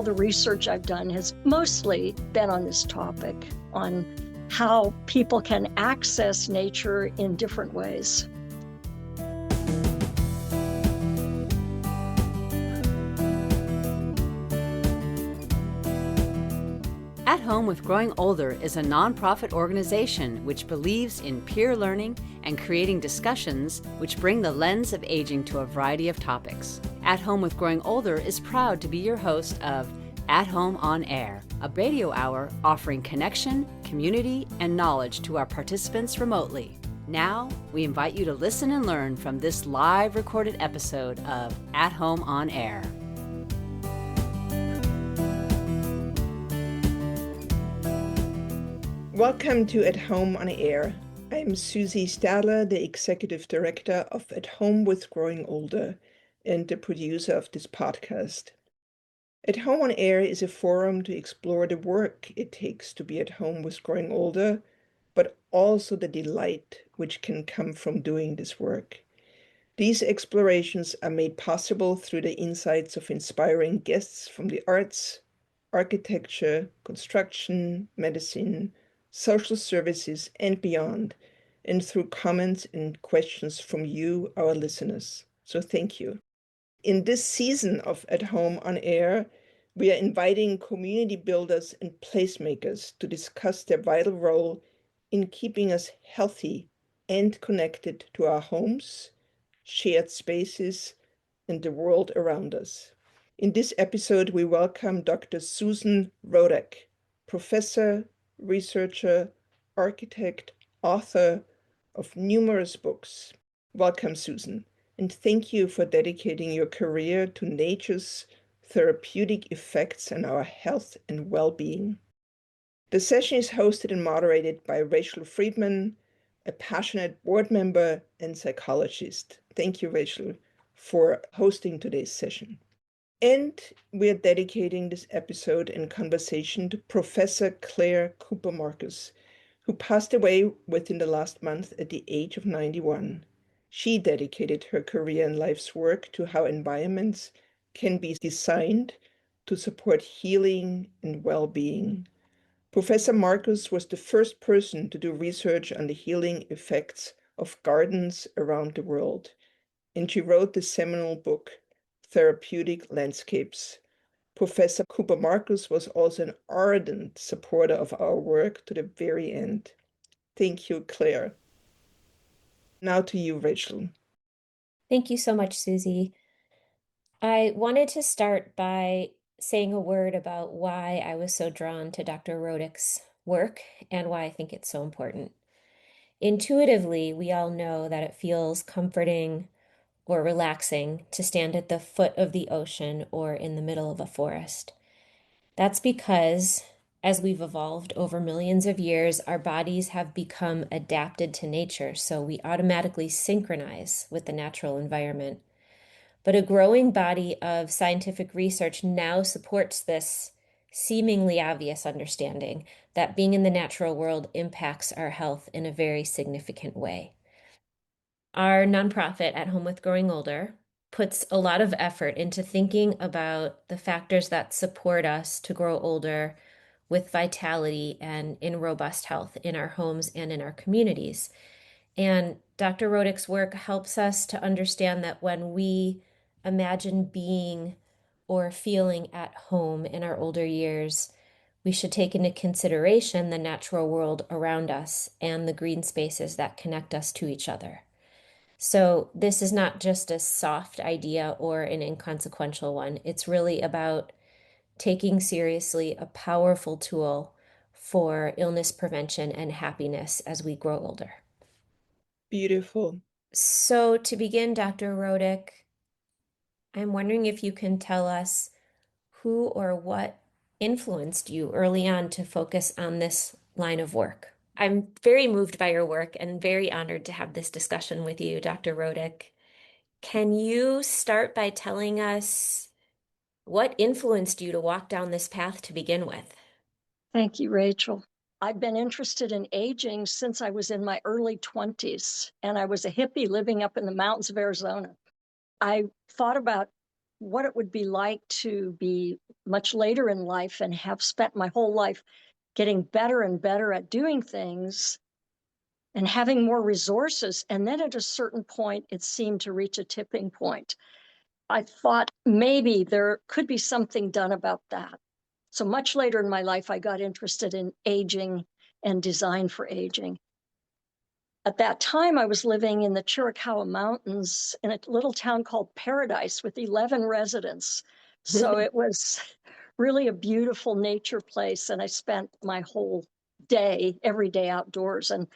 the research I've done has mostly been on this topic, on how people can access nature in different ways. At Home with Growing Older is a nonprofit organization which believes in peer learning and creating discussions which bring the lens of aging to a variety of topics. At Home with Growing Older is proud to be your host of At Home on Air, a radio hour offering connection, community, and knowledge to our participants remotely. Now, we invite you to listen and learn from this live recorded episode of At Home on Air. Welcome to At Home on Air. I'm Susanne Stadler, the Executive Director of At Home with Growing Older and the producer of this podcast. At Home on Air is a forum to explore the work it takes to be at home with growing older, but also the delight which can come from doing this work. These explorations are made possible through the insights of inspiring guests from the arts, architecture, construction, medicine, social services, and beyond, and through comments and questions from you, our listeners. So thank you. In this season of At Home on Air, we are inviting community builders and placemakers to discuss their vital role in keeping us healthy and connected to our homes, shared spaces, and the world around us. In this episode, we welcome Dr. Susan Rodiek, professor, researcher, architect, author of numerous books. Welcome, Susan, and thank you for dedicating your career to nature's therapeutic effects on our health and well-being. The session is hosted and moderated by Rachel Friedman, a passionate board member and psychologist. Thank you, Rachel, for hosting today's session. And we are dedicating this episode and conversation to Professor Claire Cooper-Marcus, who passed away within the last month at the age of 91. She dedicated her career and life's work to how environments can be designed to support healing and well-being. Professor Marcus was the first person to do research on the healing effects of gardens around the world, and she wrote the seminal book, Therapeutic Landscapes. Professor Cooper-Marcus was also an ardent supporter of our work to the very end. Thank you, Claire. Now to you, Rachel. Thank you so much, Susie. I wanted to start by saying a word about why I was so drawn to Dr. Rodiek's work and why I think it's so important. Intuitively, we all know that it feels comforting or relaxing to stand at the foot of the ocean or in the middle of a forest. That's because, as we've evolved over millions of years, our bodies have become adapted to nature, so we automatically synchronize with the natural environment. But a growing body of scientific research now supports this seemingly obvious understanding that being in the natural world impacts our health in a very significant way. Our nonprofit, At Home with Growing Older, puts a lot of effort into thinking about the factors that support us to grow older with vitality and in robust health in our homes and in our communities. And Dr. Rodiek's work helps us to understand that when we imagine being or feeling at home in our older years, we should take into consideration the natural world around us and the green spaces that connect us to each other. So this is not just a soft idea or an inconsequential one. It's really about taking seriously a powerful tool for illness prevention and happiness as we grow older. Beautiful. So to begin, Dr. Rodiek, I'm wondering if you can tell us who or what influenced you early on to focus on this line of work. I'm very moved by your work and very honored to have this discussion with you, Dr. Rodiek. Can you start by telling us what influenced you to walk down this path to begin with? Thank you, Rachel. I've been interested in aging since I was in my early 20s, and I was a hippie living up in the mountains of Arizona. I thought about what it would be like to be much later in life and have spent my whole life getting better and better at doing things and having more resources. And then at a certain point, it seemed to reach a tipping point. I thought maybe there could be something done about that. So much later in my life, I got interested in aging and design for aging. At that time, I was living in the Chiricahua Mountains in a little town called Paradise with 11 residents. So it was really a beautiful nature place. And I spent my whole day, every day outdoors. And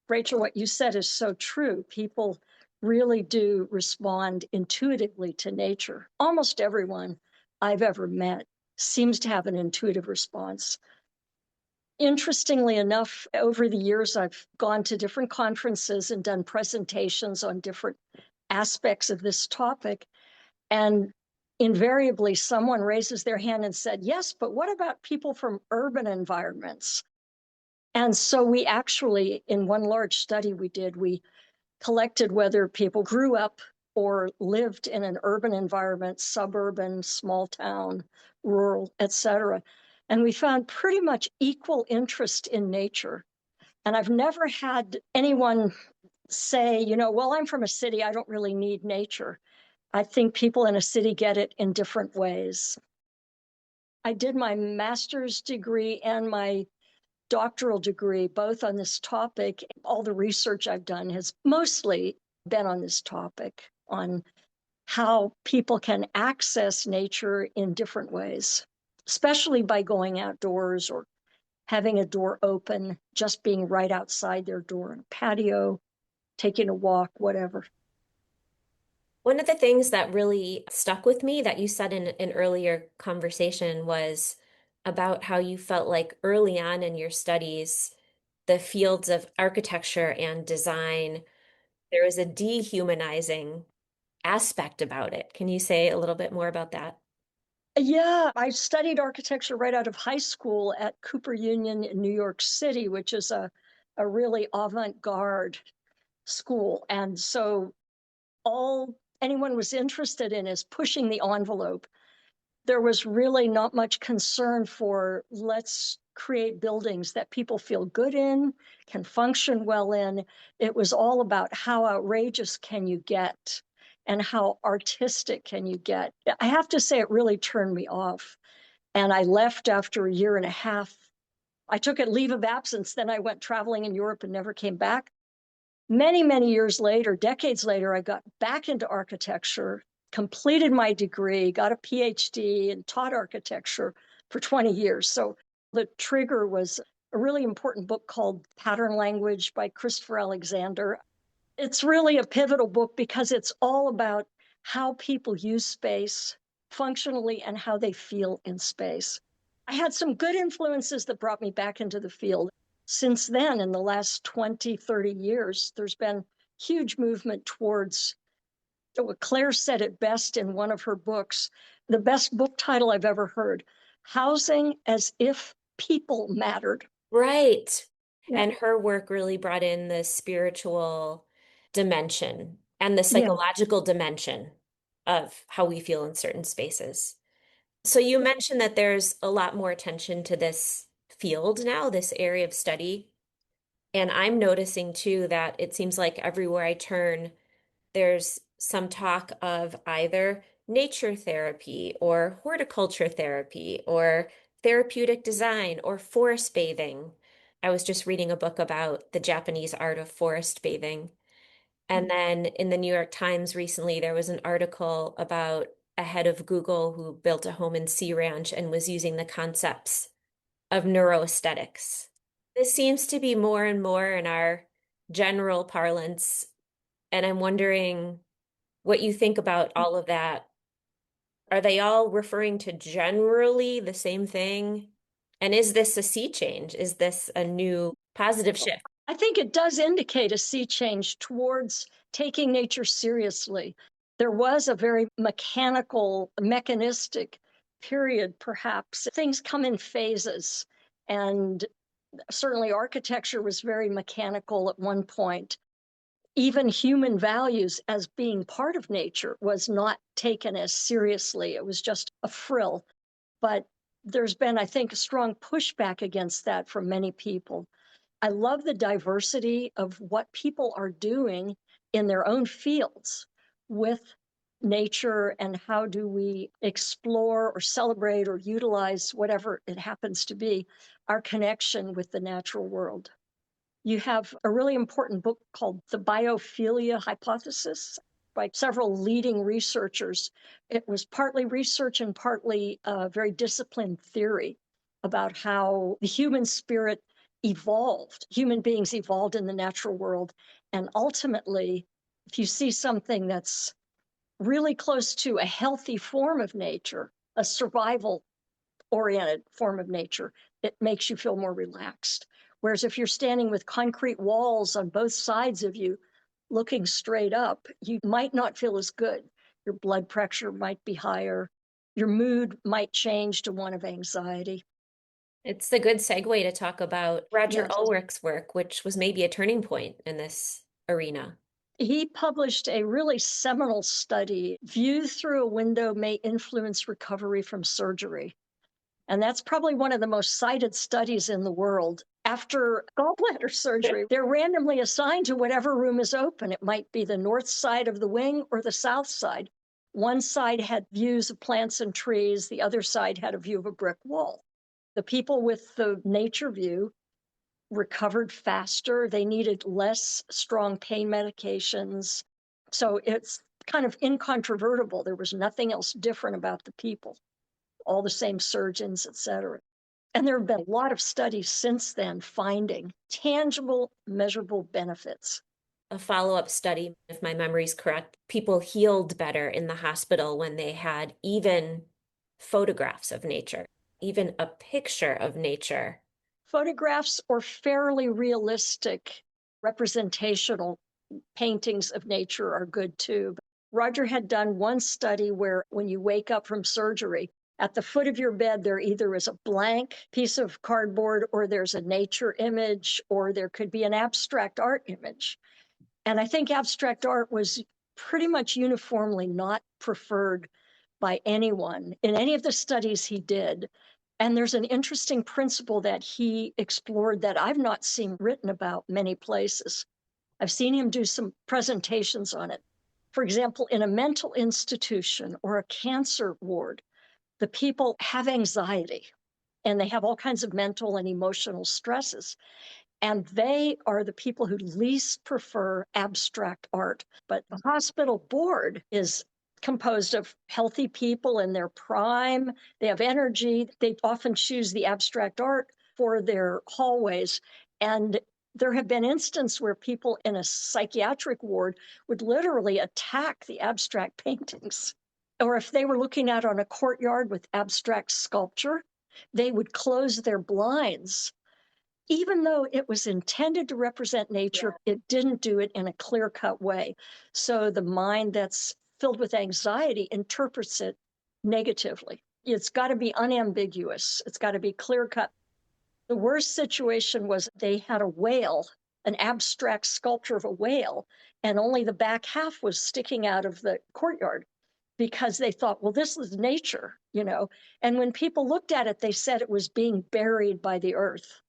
Rachel, what you said is so true. People really do respond intuitively to nature. Almost everyone I've ever met seems to have an intuitive response. Interestingly enough, over the years, I've gone to different conferences and done presentations on different aspects of this topic. And invariably, someone raises their hand and said, yes, but what about people from urban environments? And so we actually, in one large study we did, we collected whether people grew up or lived in an urban environment, suburban, small town, rural, etc. And we found pretty much equal interest in nature. And I've never had anyone say, well, I'm from a city, I don't really need nature. I think people in a city get it in different ways. I did my master's degree and my doctoral degree, both on this topic. All the research I've done has mostly been on this topic, on how people can access nature in different ways, especially by going outdoors or having a door open, just being right outside their door in a patio, taking a walk, whatever. One of the things that really stuck with me that you said in an earlier conversation was about how you felt like early on in your studies, the fields of architecture and design, there was a dehumanizing aspect about it. Can you say a little bit more about that? Yeah, I studied architecture right out of high school at Cooper Union in New York City, which is a really avant-garde school. And so all anyone was interested in is pushing the envelope. There was really not much concern for let's create buildings that people feel good in, can function well in. It was all about how outrageous can you get and how artistic can you get. I have to say, it really turned me off. And I left after a year and a half. I took a leave of absence. Then I went traveling in Europe and never came back. Many, many years later, decades later, I got back into architecture, completed my degree, got a Ph.D., and taught architecture for 20 years. So the trigger was a really important book called Pattern Language by Christopher Alexander. It's really a pivotal book because it's all about how people use space functionally and how they feel in space. I had some good influences that brought me back into the field. Since then, in the last 20, 30 years, there's been huge movement towards what Claire said it best in one of her books, the best book title I've ever heard, Housing as If People Mattered. Right. Yeah. And her work really brought in the spiritual dimension and the Yeah. psychological dimension of how we feel in certain spaces. So you mentioned that there's a lot more attention to this field now, this area of study. And I'm noticing too that it seems like everywhere I turn, there's some talk of either nature therapy or horticulture therapy or therapeutic design or forest bathing. I was just reading a book about the Japanese art of forest bathing. And then in the New York Times recently, there was an article about a head of Google who built a home in Sea Ranch and was using the concepts of neuroaesthetics. This seems to be more and more in our general parlance. And I'm wondering what you think about all of that. Are they all referring to generally the same thing? And is this a sea change? Is this a new positive shift? I think it does indicate a sea change towards taking nature seriously. There was a very mechanical, mechanistic period, perhaps. Things come in phases. And certainly architecture was very mechanical at one point. Even human values as being part of nature was not taken as seriously. It was just a frill. But there's been, I think, a strong pushback against that from many people. I love the diversity of what people are doing in their own fields with nature, and how do we explore or celebrate or utilize, whatever it happens to be, our connection with the natural world. You have a really important book called The Biophilia Hypothesis by several leading researchers. It was partly research and partly very disciplined theory about how the human spirit evolved, human beings evolved in the natural world. And ultimately, if you see something that's really close to a healthy form of nature, a survival oriented form of nature, it makes you feel more relaxed. Whereas if you're standing with concrete walls on both sides of you, looking straight up, you might not feel as good. Your blood pressure might be higher. Your mood might change to one of anxiety. It's a good segue to talk about Roger Yes. Ulrich's work, which was maybe a turning point in this arena. He published a really seminal study, View Through a Window May Influence Recovery from Surgery. And that's probably one of the most cited studies in the world. After gallbladder surgery, they're randomly assigned to whatever room is open. It might be the north side of the wing or the south side. One side had views of plants and trees, the other side had a view of a brick wall. The people with the nature view recovered faster. They needed less strong pain medications. So it's kind of incontrovertible. There was nothing else different about the people, all the same surgeons, et cetera. And there have been a lot of studies since then finding tangible, measurable benefits. A follow-up study, if my memory's correct, people healed better in the hospital when they had even photographs of nature, even a picture of nature. Photographs or fairly realistic representational paintings of nature are good too. Roger had done one study where when you wake up from surgery, at the foot of your bed, there either is a blank piece of cardboard or there's a nature image, or there could be an abstract art image. And I think abstract art was pretty much uniformly not preferred by anyone in any of the studies he did. And there's an interesting principle that he explored that I've not seen written about many places. I've seen him do some presentations on it. For example, in a mental institution or a cancer ward, the people have anxiety and they have all kinds of mental and emotional stresses. And they are the people who least prefer abstract art. But the hospital board is composed of healthy people in their prime. They have energy. They often choose the abstract art for their hallways. And there have been instances where people in a psychiatric ward would literally attack the abstract paintings. Or if they were looking out on a courtyard with abstract sculpture, they would close their blinds. Even though it was intended to represent nature, it didn't do it in a clear-cut way. So the mind that's filled with anxiety interprets it negatively. It's got to be unambiguous. It's got to be clear-cut. The worst situation was they had a whale, an abstract sculpture of a whale, and only the back half was sticking out of the courtyard because they thought, well, this is nature, you know. And when people looked at it, they said it was being buried by the earth.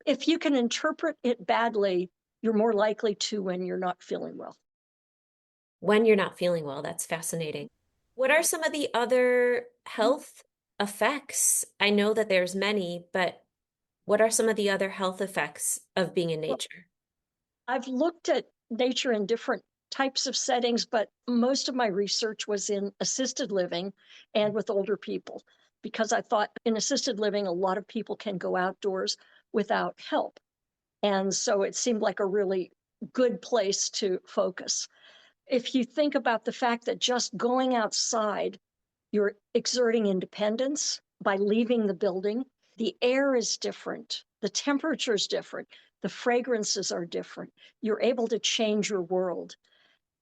If you can interpret it badly, you're more likely to when you're not feeling well. When you're not feeling well, that's fascinating. What are some of the other health effects? I know that there's many, but what are some of the other health effects of being in nature? I've looked at nature in different types of settings, but most of my research was in assisted living and with older people, because I thought in assisted living, a lot of people can go outdoors without help. And so it seemed like a really good place to focus. If you think about the fact that just going outside, you're exerting independence by leaving the building, the air is different, the temperature is different, the fragrances are different. You're able to change your world.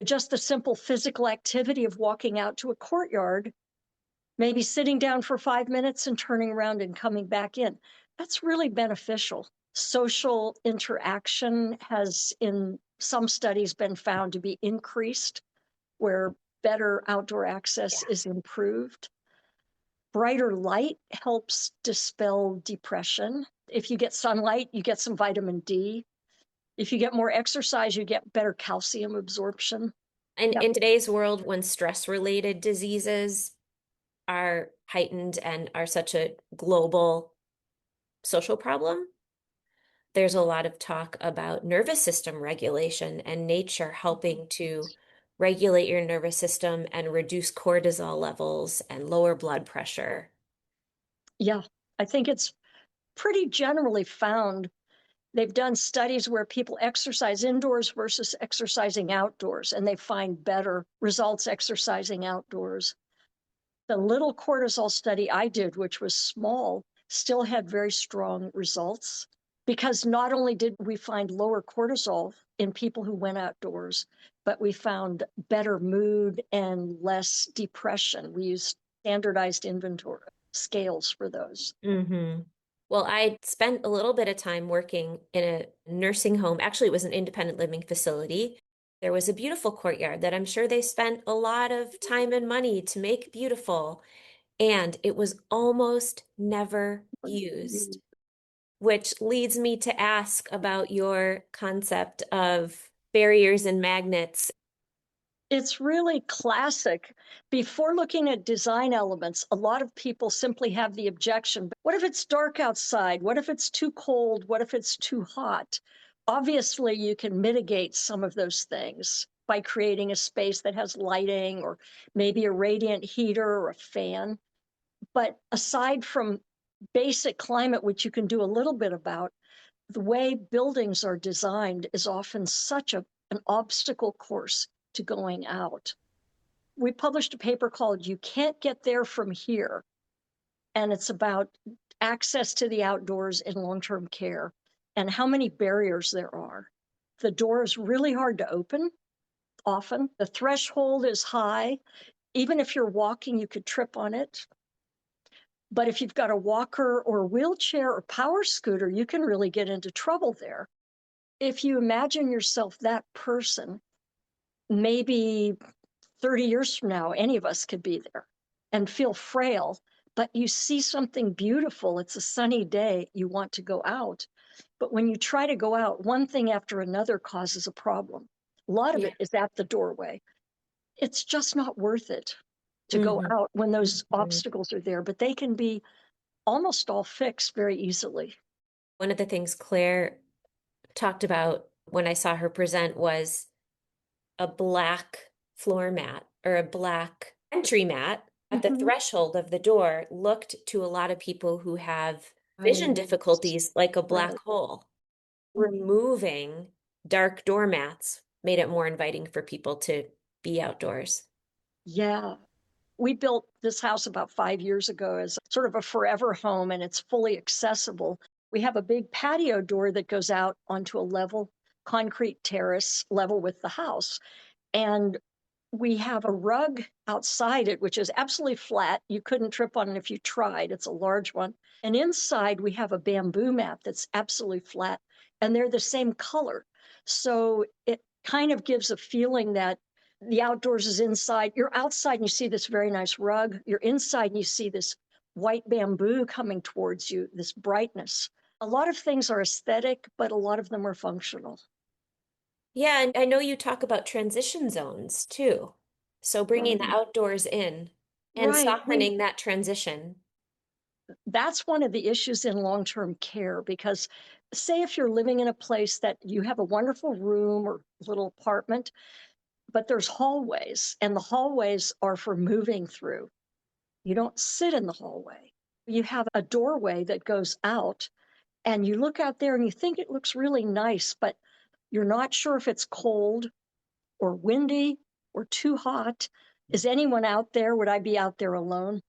Just the simple physical activity of walking out to a courtyard, maybe sitting down for 5 minutes and turning around and coming back in, that's really beneficial. Social interaction has, in some studies, been found to be increased, where better outdoor access is improved. Brighter light helps dispel depression. If you get sunlight, you get some vitamin D. If you get more exercise, you get better calcium absorption. And Yeah. in today's world, when stress-related diseases are heightened and are such a global social problem, there's a lot of talk about nervous system regulation and nature helping to regulate your nervous system and reduce cortisol levels and lower blood pressure. Yeah, I think it's pretty generally found. They've done studies where people exercise indoors versus exercising outdoors, and they find better results exercising outdoors. The little cortisol study I did, which was small, still had very strong results because not only did we find lower cortisol in people who went outdoors, but we found better mood and less depression. We used standardized inventory scales for those. Mm-hmm. Well, I spent a little bit of time working in a nursing home. Actually, it was an independent living facility. There was a beautiful courtyard that I'm sure they spent a lot of time and money to make beautiful, and it was almost never used, which leads me to ask about your concept of barriers and magnets. It's really classic. Before looking at design elements, a lot of people simply have the objection, what if it's dark outside? What if it's too cold? What if it's too hot? Obviously, you can mitigate some of those things by creating a space that has lighting or maybe a radiant heater or a fan. But aside from basic climate, which you can do a little bit about, the way buildings are designed is often such an obstacle course to going out. We published a paper called You Can't Get There From Here, and it's about access to the outdoors in long-term care and how many barriers there are. The door is really hard to open often. The threshold is high. Even if you're walking, you could trip on it. But if you've got a walker or wheelchair or power scooter, you can really get into trouble there. If you imagine yourself that person, maybe 30 years from now, any of us could be there and feel frail, but you see something beautiful. It's a sunny day. You want to go out. But when you try to go out, one thing after another causes a problem. A lot of Yeah. it is at the doorway. It's just not worth it to go Mhm. out when those Mhm. obstacles are there, but they can be almost all fixed very easily. One of the things Claire talked about when I saw her present was a black floor mat or a black entry mat at the Mhm. threshold of the door looked to a lot of people who have vision difficulties like a black Right. hole. Removing dark doormats made it more inviting for people to be outdoors. Yeah. We built this house about 5 years ago as sort of a forever home, and it's fully accessible. We have a big patio door that goes out onto a level concrete terrace level with the house. And we have a rug outside it, which is absolutely flat. You couldn't trip on it if you tried. It's a large one. And inside, we have a bamboo mat that's absolutely flat, and they're the same color. So it kind of gives a feeling that the outdoors is inside. You're outside and you see this very nice rug. You're inside and you see this white bamboo coming towards you, this brightness. A lot of things are aesthetic, but a lot of them are functional. Yeah, and I know you talk about transition zones too. So bringing the Right. outdoors in and Right. softening that transition. That's one of the issues in long-term care, because say if you're living in a place that you have a wonderful room or little apartment, but there's hallways and the hallways are for moving through. You don't sit in the hallway. You have a doorway that goes out and you look out there and you think it looks really nice, but you're not sure if it's cold or windy or too hot. Is anyone out there? Would I be out there alone?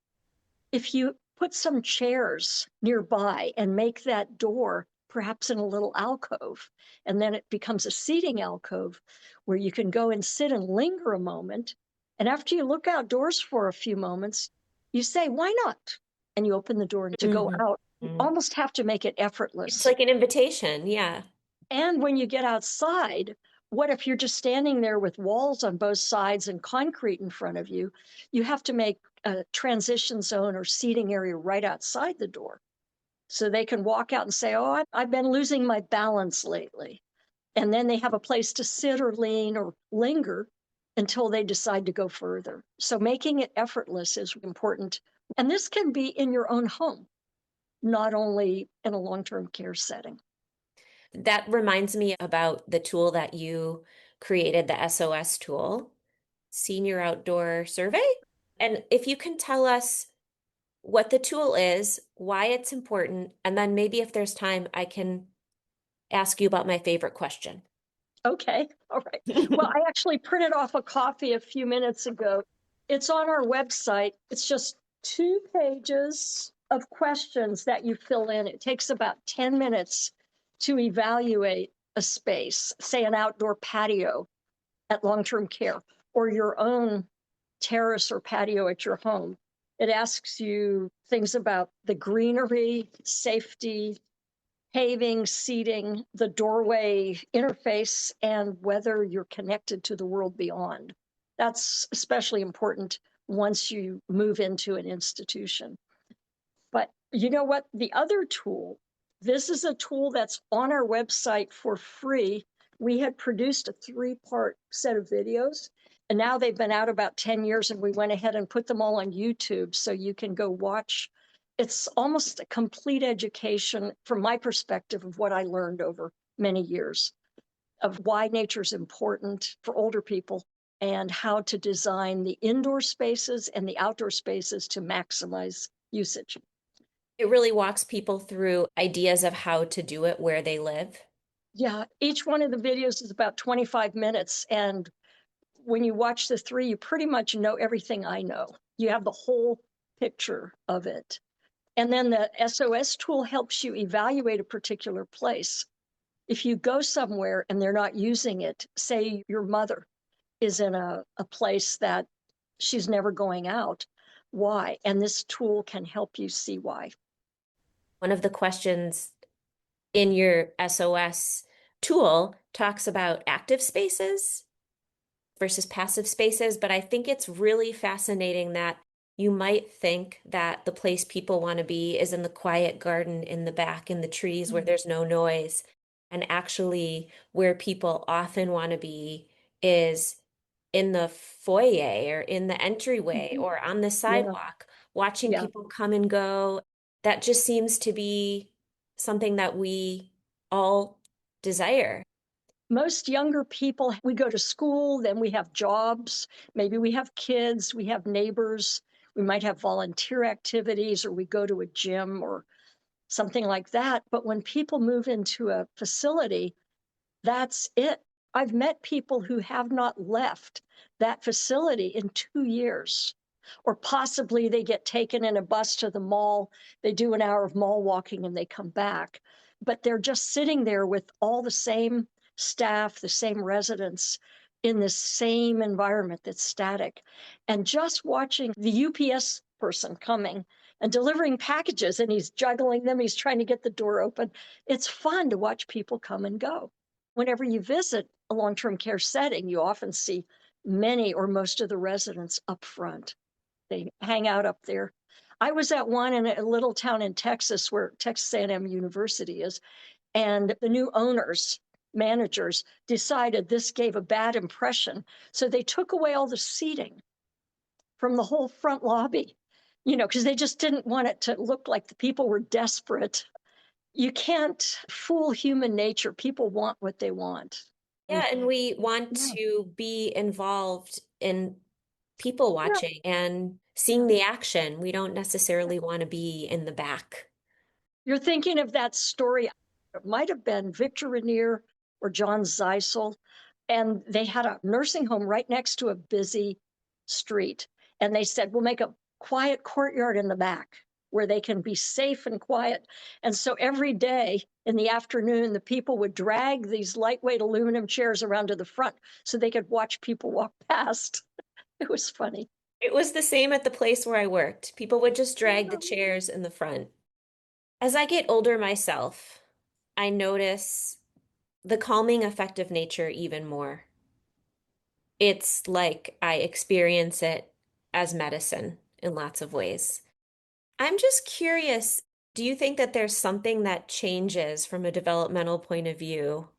If you put some chairs nearby and make that door perhaps in a little alcove, and then it becomes a seating alcove where you can go and sit and linger a moment. And after you look outdoors for a few moments, you say, why not? And you open the door to go Mhm. out. You almost have to make it It's effortless. like an invitation, yeah. And when you get outside, what if you're just standing there with walls on both sides and concrete in front of you? You have to make a transition zone or seating area right outside the door. So they can walk out and say, oh, I've been losing my balance lately. And then they have a place to sit or lean or linger until they decide to go further. So making it effortless is important. And this can be in your own home, not only in a long-term care setting. That reminds me about the tool that you created, the SOS tool, Senior Outdoor Survey. And if you can tell us what the tool is, why it's important, and then maybe if there's time, I can ask you about my favorite question. Okay, all right. Well, I actually printed off a copy a few minutes ago. It's on our website. It's just 2 pages of questions that you fill in. It takes about 10 minutes to evaluate a space, say an outdoor patio at long-term care, or your own terrace or patio at your home. It asks you things about the greenery, safety, paving, seating, the doorway interface, and whether you're connected to the world beyond. That's especially important once you move into an institution. But you know what? The other tool, this is a tool that's on our website for free. We had produced a 3-part set of videos, and now they've been out about 10 years, and we went ahead and put them all on YouTube so you can go watch. It's almost a complete education from my perspective of what I learned over many years of why nature's important for older people and how to design the indoor spaces and the outdoor spaces to maximize usage. It really walks people through ideas of how to do it where they live. Yeah, each one of the videos is about 25 minutes. And when you watch the 3, you pretty much know everything I know. You have the whole picture of it. And then the SOS tool helps you evaluate a particular place. If you go somewhere and they're not using it, say your mother is in a place that she's never going out, why? And this tool can help you see why. One of the questions in your SOS tool talks about active spaces versus passive spaces, but I think it's really fascinating that you might think that the place people want to be is in the quiet garden in the back in the trees where there's no noise. And actually, where people often want to be is in the foyer or in the entryway or on the sidewalk, watching Yeah. people come and go. That just seems to be something that we all desire. Most younger people, we go to school, then we have jobs, maybe we have kids, we have neighbors, we might have volunteer activities, or we go to a gym or something like that. But when people move into a facility, that's it. I've met people who have not left that facility in 2 years, or possibly they get taken in a bus to the mall, they do an hour of mall walking and they come back. But they're just sitting there with all the same staff, the same residents in the same environment that's static. And just watching the UPS person coming and delivering packages, and he's juggling them, he's trying to get the door open. It's fun to watch people come and go. Whenever you visit a long-term care setting, you often see many or most of the residents up front. They hang out up there. I was at one in a little town in Texas where Texas A&M University is, and the new owners, managers, decided this gave a bad impression. So they took away all the seating from the whole front lobby, because they just didn't want it to look like the people were desperate. You can't fool human nature. People want what they want. Yeah, and we want Yeah. to be involved in people Yeah. watching and seeing the action. We don't necessarily want to be in the back. You're thinking of that story. It might have been Victor Rainier or John Zeisel, and they had a nursing home right next to a busy street. And they said, we'll make a quiet courtyard in the back where they can be safe and quiet. And so every day in the afternoon, the people would drag these lightweight aluminum chairs around to the front so they could watch people walk past. It was funny. It was the same at the place where I worked. People would just drag the chairs in the front. As I get older myself, I notice the calming effect of nature even more. It's like I experience it as medicine. in lots of ways. I'm just curious, do you think that there's something that changes from a developmental point of view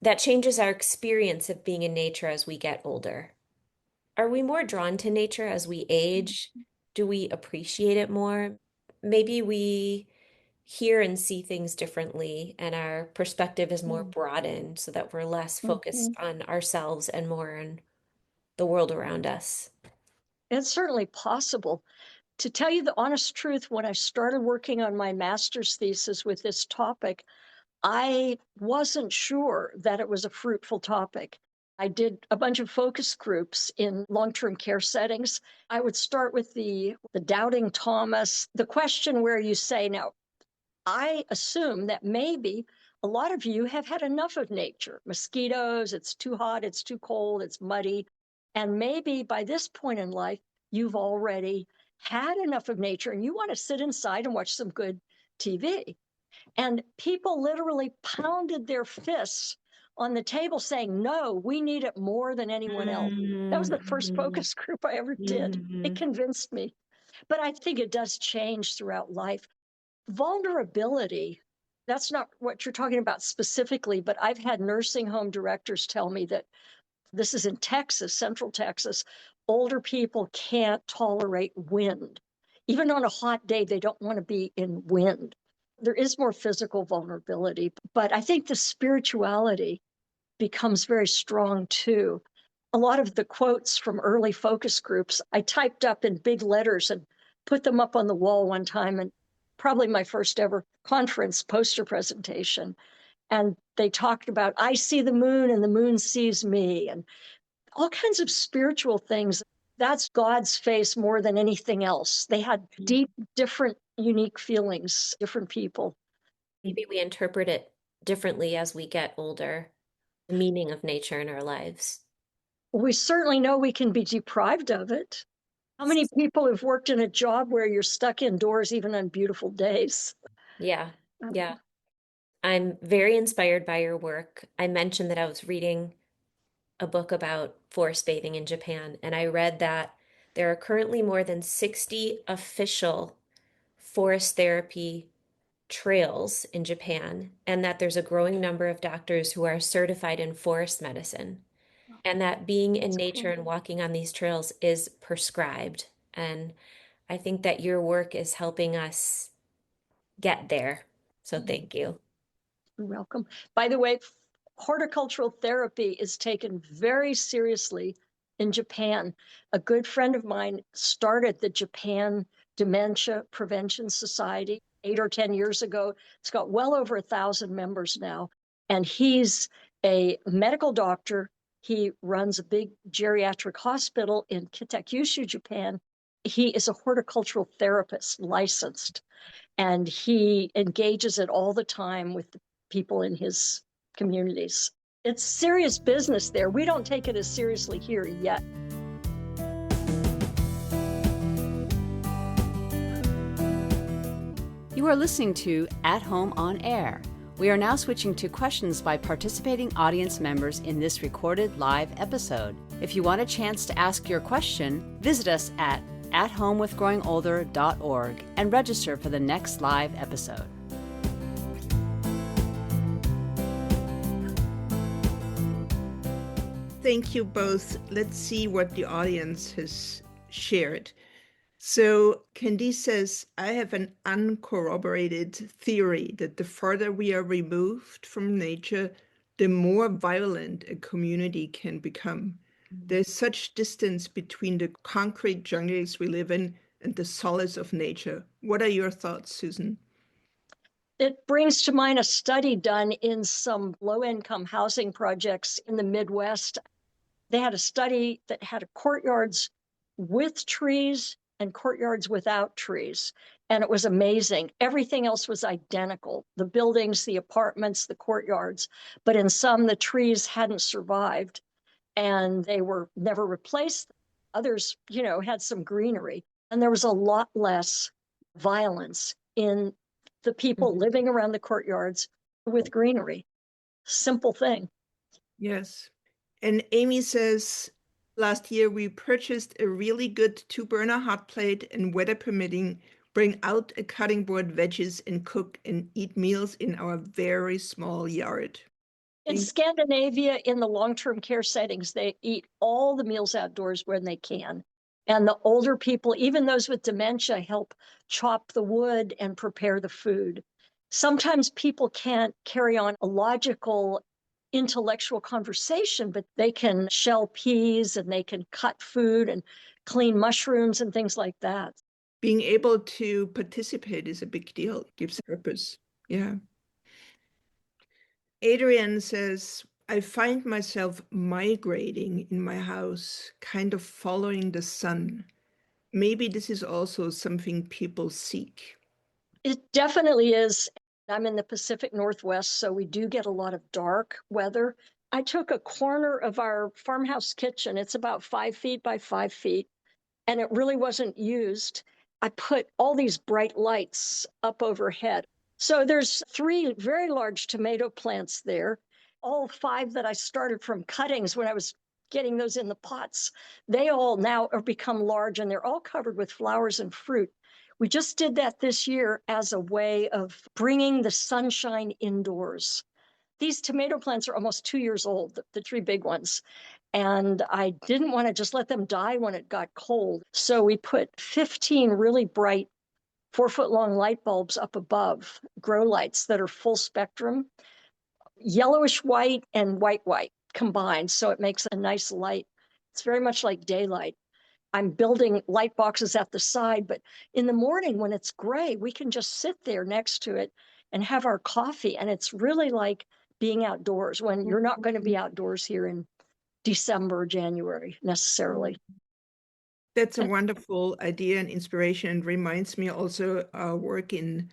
that changes our experience of being in nature as we get older? Are we more drawn to nature as we age? Do we appreciate it more? Maybe we hear and see things differently, and our perspective is more broadened so that we're less focused Mhm. on ourselves and more on the world around us. It's certainly possible. To tell you the honest truth, when I started working on my master's thesis with this topic, I wasn't sure that it was a fruitful topic. I did a bunch of focus groups in long-term care settings. I would start with the doubting Thomas, the question where you say, now, I assume that maybe a lot of you have had enough of nature. Mosquitoes, it's too hot, it's too cold, it's muddy. And maybe by this point in life, you've already had enough of nature and you want to sit inside and watch some good TV. And people literally pounded their fists on the table saying, no, we need it more than anyone else. That was the first Mhm. focus group I ever did. It Mhm. convinced me. But I think it does change throughout life. Vulnerability, that's not what you're talking about specifically, but I've had nursing home directors tell me that this is in Texas, Central Texas, older people can't tolerate wind. Even on a hot day, they don't want to be in wind. There is more physical vulnerability, but I think the spirituality becomes very strong too. A lot of the quotes from early focus groups, I typed up in big letters and put them up on the wall one time, and probably my first ever conference poster presentation. And they talked about, I see the moon and the moon sees me, and all kinds of spiritual things. That's God's face more than anything else. They had deep, different, unique feelings, different people. Maybe we interpret it differently as we get older, the meaning of nature in our lives. We certainly know we can be deprived of it. How many people have worked in a job where you're stuck indoors even on beautiful days? Yeah, Um, yeah. I'm very inspired by your work. I mentioned that I was reading a book about forest bathing in Japan, and I read that there are currently more than 60 official forest therapy trails in Japan, and that there's a growing number of doctors who are certified in forest medicine, and that being in that's nature cool. and walking on these trails is prescribed. And I think that your work is helping us get there. So thank you. You're welcome. By the way, horticultural therapy is taken very seriously in Japan. A good friend of mine started the Japan Dementia Prevention Society 8 or 10 years ago. It's got well over 1,000 members now. And he's a medical doctor. He runs a big geriatric hospital in Kitakyushu, Japan. He is a horticultural therapist, licensed, and he engages it all the time with the people in his communities. It's serious business there. We don't take it as seriously here yet. You are listening to At Home on Air. We are now switching to questions by participating audience members in this recorded live episode. If you want a chance to ask your question, visit us at athomewithgrowingolder.org and register for the next live episode. Thank you both. Let's see what the audience has shared. So Candice says, I have an uncorroborated theory that the farther we are removed from nature, the more violent a community can become. There's such distance between the concrete jungles we live in and the solace of nature. What are your thoughts, Susan? It brings to mind a study done in some low-income housing projects in the Midwest. They had a study that had courtyards with trees and courtyards without trees. And it was amazing. Everything else was identical, the buildings, the apartments, the courtyards. But in some, the trees hadn't survived and they were never replaced. Others, had some greenery. And there was a lot less violence in the people Mhm. living around the courtyards with greenery. Simple thing. Yes. And Amy says, Last year, we purchased a really good 2-burner hot plate and, weather permitting, bring out a cutting board veggies and cook and eat meals in our very small yard. In Scandinavia, in the long-term care settings, they eat all the meals outdoors when they can. And the older people, even those with dementia, help chop the wood and prepare the food. Sometimes people can't carry on a logical, intellectual conversation, but they can shell peas and they can cut food and clean mushrooms and things like that. Being able to participate is a big deal, gives purpose. Yeah. Adrian says, I find myself migrating in my house, kind of following the sun. Maybe this is also something people seek. It definitely is. I'm in the Pacific Northwest, so we do get a lot of dark weather. I took a corner of our farmhouse kitchen. It's about 5 feet by 5 feet, and it really wasn't used. I put all these bright lights up overhead. So there's 3 very large tomato plants there. All 5 that I started from cuttings when I was getting those in the pots, they all now are become large, and they're all covered with flowers and fruit. We just did that this year as a way of bringing the sunshine indoors. These tomato plants are almost 2 years old, the 3 big ones. And I didn't want to just let them die when it got cold. So we put 15 really bright 4-foot long light bulbs up above, grow lights that are full spectrum, yellowish white and white combined. So it makes a nice light. It's very much like daylight. I'm building light boxes at the side, but in the morning when it's gray, we can just sit there next to it and have our coffee. And it's really like being outdoors when you're not going to be outdoors here in December, January necessarily. That's a wonderful idea and inspiration, and reminds me also work in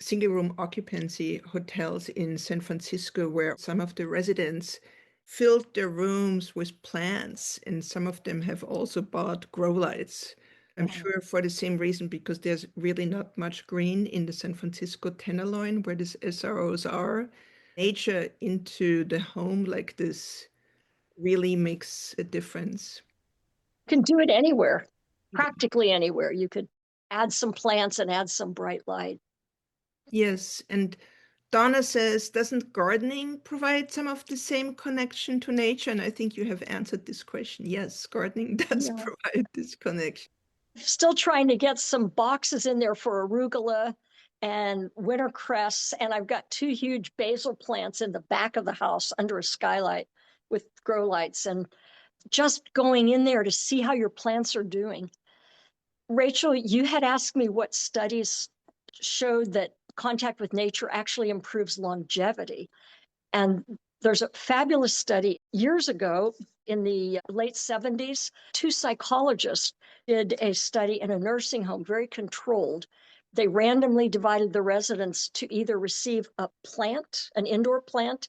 single room occupancy hotels in San Francisco, where some of the residents filled their rooms with plants, and some of them have also bought grow lights. I'm sure for the same reason, because there's really not much green in the San Francisco Tenderloin where these SROs are. Nature into the home like this really makes a difference. You can do it anywhere, practically anywhere. You could add some plants and add some bright light. Yes, and Donna says, doesn't gardening provide some of the same connection to nature? And I think you have answered this question. Yes, gardening does Yeah. provide this connection. Still trying to get some boxes in there for arugula and wintercress. And I've got 2 huge basil plants in the back of the house under a skylight with grow lights, and just going in there to see how your plants are doing. Rachel, you had asked me what studies showed that contact with nature actually improves longevity. And there's a fabulous study years ago in the late 70s. 2 psychologists did a study in a nursing home, very controlled. They randomly divided the residents to either receive a plant, an indoor plant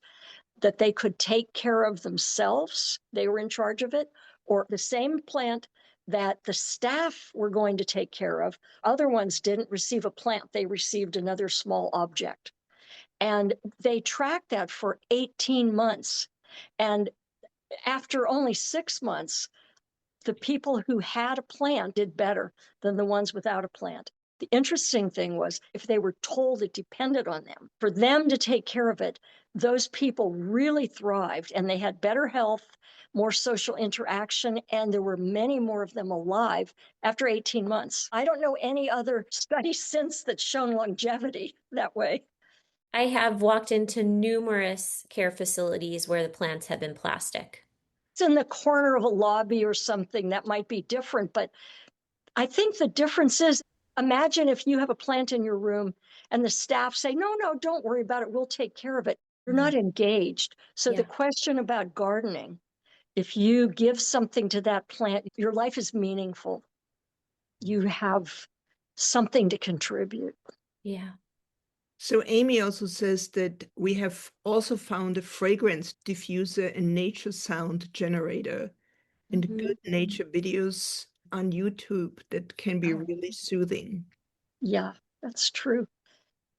that they could take care of themselves, they were in charge of it, or the same plant that the staff were going to take care of. Other ones didn't receive a plant, they received another small object. And they tracked that for 18 months. And after only 6 months, the people who had a plant did better than the ones without a plant. The interesting thing was, if they were told it depended on them, for them to take care of it, those people really thrived and they had better health, more social interaction, and there were many more of them alive after 18 months. I don't know any other study since that's shown longevity that way. I have walked into numerous care facilities where the plants have been plastic. It's in the corner of a lobby or something that might be different, but I think the difference is, imagine if you have a plant in your room and the staff say, no, don't worry about it, we'll take care of it. You're not engaged. So the Yeah. question about gardening, if you give something to that plant, your life is meaningful. You have something to contribute. Yeah. So Amy also says that we have also found a fragrance diffuser and nature sound generator and good nature videos on YouTube that can be really soothing. Yeah, that's true.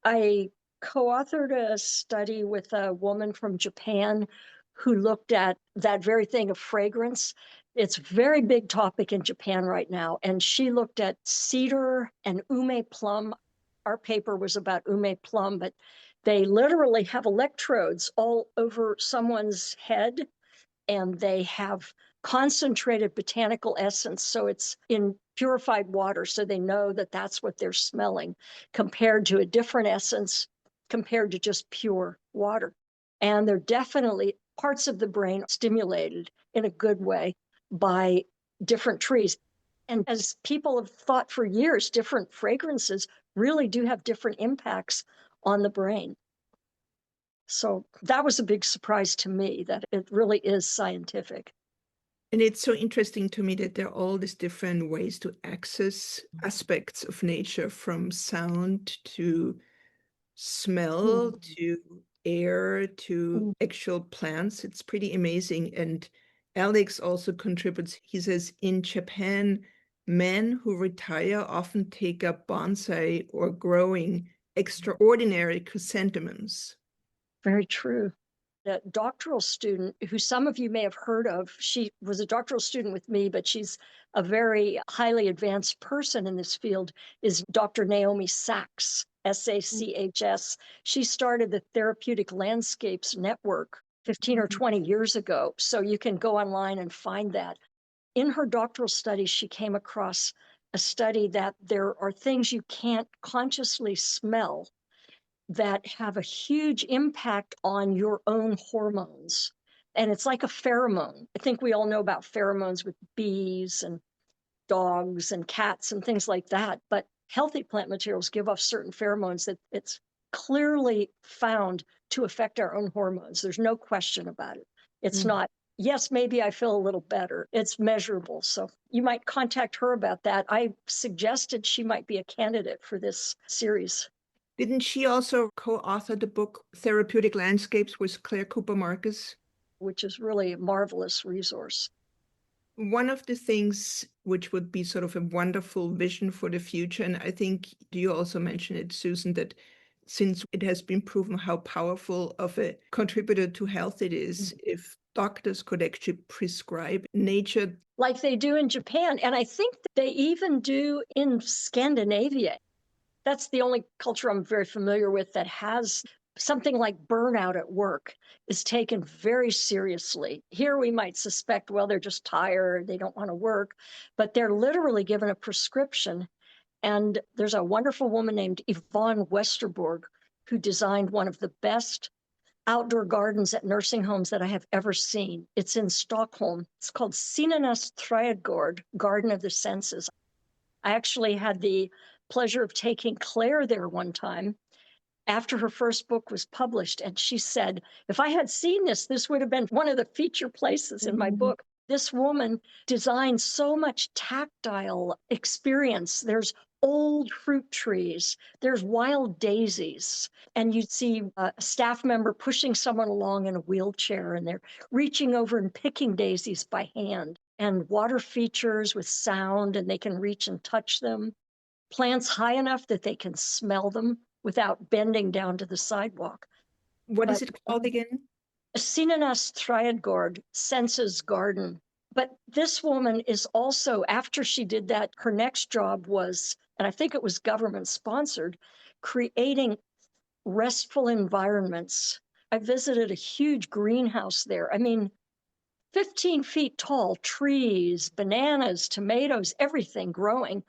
I co-authored a study with a woman from Japan who looked at that very thing of fragrance. It's a very big topic in Japan right now. And she looked at cedar and ume plum. Our paper was about ume plum, but they literally have electrodes all over someone's head, and they have concentrated botanical essence. So it's in purified water. So they know that that's what they're smelling compared to a different essence compared to just pure water. And they're definitely parts of the brain stimulated in a good way by different trees. And as people have thought for years, different fragrances really do have different impacts on the brain. So that was a big surprise to me that it really is scientific. And it's so interesting to me that there are all these different ways to access aspects of nature, from sound to smell to air to actual plants. It's pretty amazing. And Alex also contributes. He says in Japan, men who retire often take up bonsai or growing extraordinary chrysanthemums. Very true. A doctoral student who some of you may have heard of, she was a doctoral student with me, but she's a very highly advanced person in this field, is Dr. Naomi Sachs, Sachs. She started the Therapeutic Landscapes Network 15 or 20 years ago. So you can go online and find that. In her doctoral study, she came across a study that there are things you can't consciously smell that have a huge impact on your own hormones. And it's like a pheromone. I think we all know about pheromones with bees and dogs and cats and things like that. But healthy plant materials give off certain pheromones that it's clearly found to affect our own hormones. There's no question about it. It's not, yes, maybe I feel a little better. It's measurable. So you might contact her about that. I suggested she might be a candidate for this series. Didn't she also co-author the book Therapeutic Landscapes with Claire Cooper Marcus? Which is really a marvelous resource. One of the things which would be sort of a wonderful vision for the future, and I think you also mentioned it, Susan, that since it has been proven how powerful of a contributor to health it is, if doctors could actually prescribe nature. Like they do in Japan. And I think they even do in Scandinavia. That's the only culture I'm very familiar with that has something like burnout at work is taken very seriously. Here we might suspect, well, they're just tired, they don't want to work, but they're literally given a prescription. And there's a wonderful woman named Yvonne Westerborg who designed one of the best outdoor gardens at nursing homes that I have ever seen. It's in Stockholm. It's called Sinnenas Trädgård, Garden of the Senses. I actually had the pleasure of taking Claire there one time after her first book was published. And she said, if I had seen this, this would have been one of the feature places in my book. This woman designed so much tactile experience. There's old fruit trees, there's wild daisies, and you'd see a staff member pushing someone along in a wheelchair, and they're reaching over and picking daisies by hand, and water features with sound, and they can reach and touch them. Plants high enough that they can smell them without bending down to the sidewalk. What is it called again? Sinnenas Trädgård, Senses Garden. But this woman is also, after she did that, her next job was, and I think it was government sponsored, creating restful environments. I visited a huge greenhouse there. I mean, 15 feet tall, trees, bananas, tomatoes, everything growing.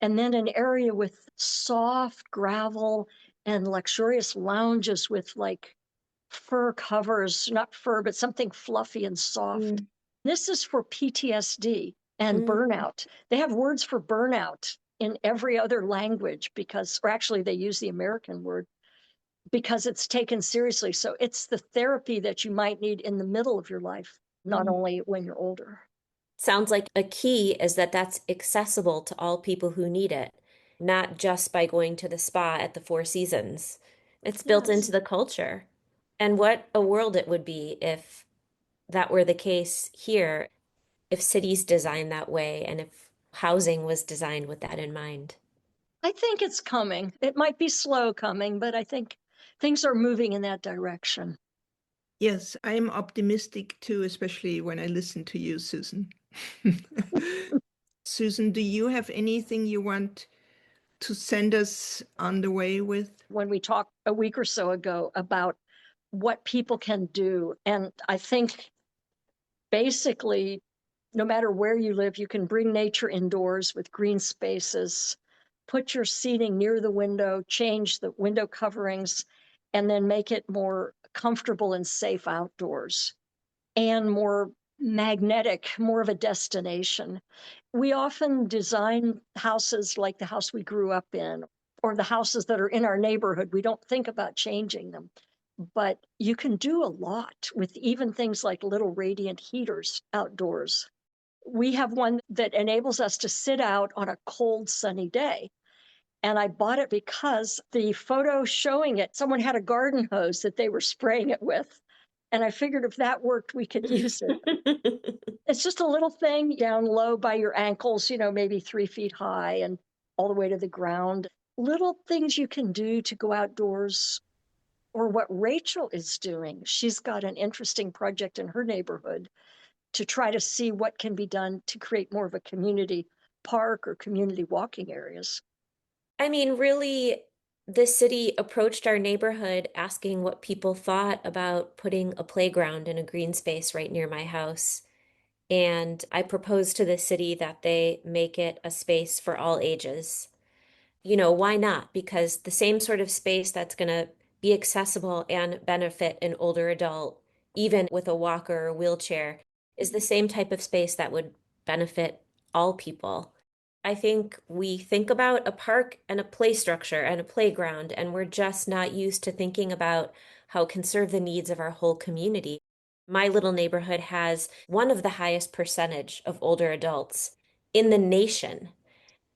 And then an area with soft gravel and luxurious lounges with like fur covers, not fur, but something fluffy and soft. This is for PTSD and burnout. They have words for burnout in every other language because, or actually they use the American word because it's taken seriously. So it's the therapy that you might need in the middle of your life, not only when you're older. Sounds like a key is that that's accessible to all people who need it, not just by going to the spa at the Four Seasons. It's built into the culture. And what a world it would be if that were the case here, if cities designed that way and if housing was designed with that in mind. I think it's coming. It might be slow coming, but I think things are moving in that direction. Yes, I'm optimistic too, especially when I listen to you, Susan. Susan, do you have anything you want to send us on the way with? When we talked a week or so ago about what people can do, and I think basically, no matter where you live, you can bring nature indoors with green spaces, put your seating near the window, change the window coverings, and then make it more comfortable and safe outdoors and more magnetic, more of a destination. We often design houses like the house we grew up in or the houses that are in our neighborhood. We don't think about changing them, but you can do a lot with even things like little radiant heaters outdoors. We have one that enables us to sit out on a cold, sunny day. And I bought it because the photo showing it, someone had a garden hose that they were spraying it with. And I figured if that worked, we could use it. It's just a little thing down low by your ankles, maybe 3 feet high and all the way to the ground. Little things you can do to go outdoors, or what Rachel is doing. She's got an interesting project in her neighborhood to try to see what can be done to create more of a community park or community walking areas. I mean, really, the city approached our neighborhood asking what people thought about putting a playground in a green space right near my house. And I proposed to the city that they make it a space for all ages. Why not? Because the same sort of space that's going to be accessible and benefit an older adult, even with a walker or wheelchair, is the same type of space that would benefit all people. I think we think about a park and a play structure and a playground, and we're just not used to thinking about how it can serve the needs of our whole community. My little neighborhood has one of the highest percentage of older adults in the nation.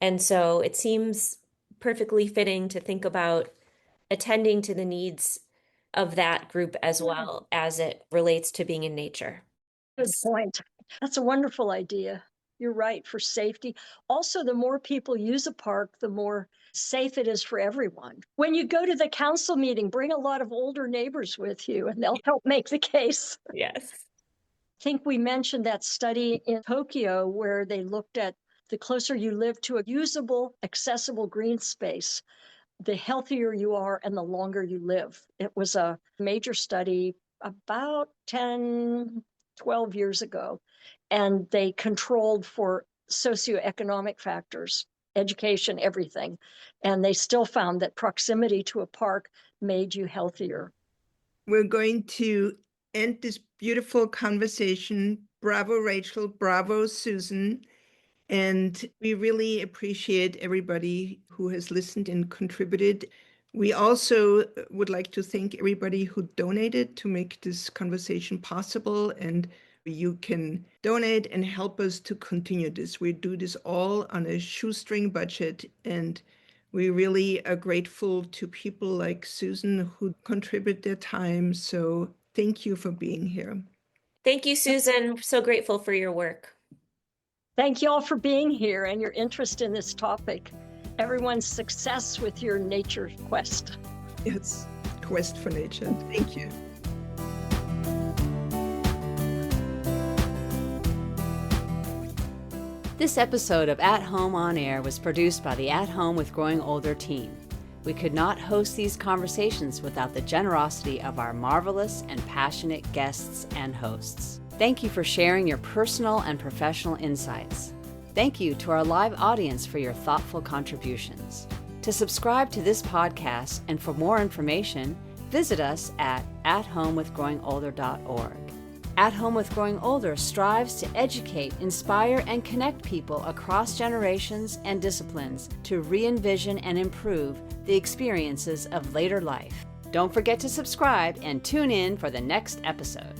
And so it seems perfectly fitting to think about attending to the needs of that group as well as it relates to being in nature. Good point. That's a wonderful idea. You're right, for safety. Also, the more people use a park, the more safe it is for everyone. When you go to the council meeting, bring a lot of older neighbors with you and they'll help make the case. Yes. I think we mentioned that study in Tokyo where they looked at the closer you live to a usable, accessible green space, the healthier you are and the longer you live. It was a major study about 10, 12 years ago, and they controlled for socioeconomic factors, education, everything. And they still found that proximity to a park made you healthier. We're going to end this beautiful conversation. Bravo, Rachel. Bravo, Susan. And we really appreciate everybody who has listened and contributed. We also would like to thank everybody who donated to make this conversation possible. And you can donate and help us to continue this. We do this all on a shoestring budget. And we really are grateful to people like Susan who contribute their time. So thank you for being here. Thank you, Susan. We're so grateful for your work. Thank you all for being here and your interest in this topic. Everyone's success with your nature quest. Yes, quest for nature. Thank you. This episode of At Home on Air was produced by the At Home with Growing Older team. We could not host these conversations without the generosity of our marvelous and passionate guests and hosts. Thank you for sharing your personal and professional insights. Thank you to our live audience for your thoughtful contributions. To subscribe to this podcast and for more information, visit us at athomewithgrowingolder.org. At Home with Growing Older strives to educate, inspire, and connect people across generations and disciplines to re-envision and improve the experiences of later life. Don't forget to subscribe and tune in for the next episode.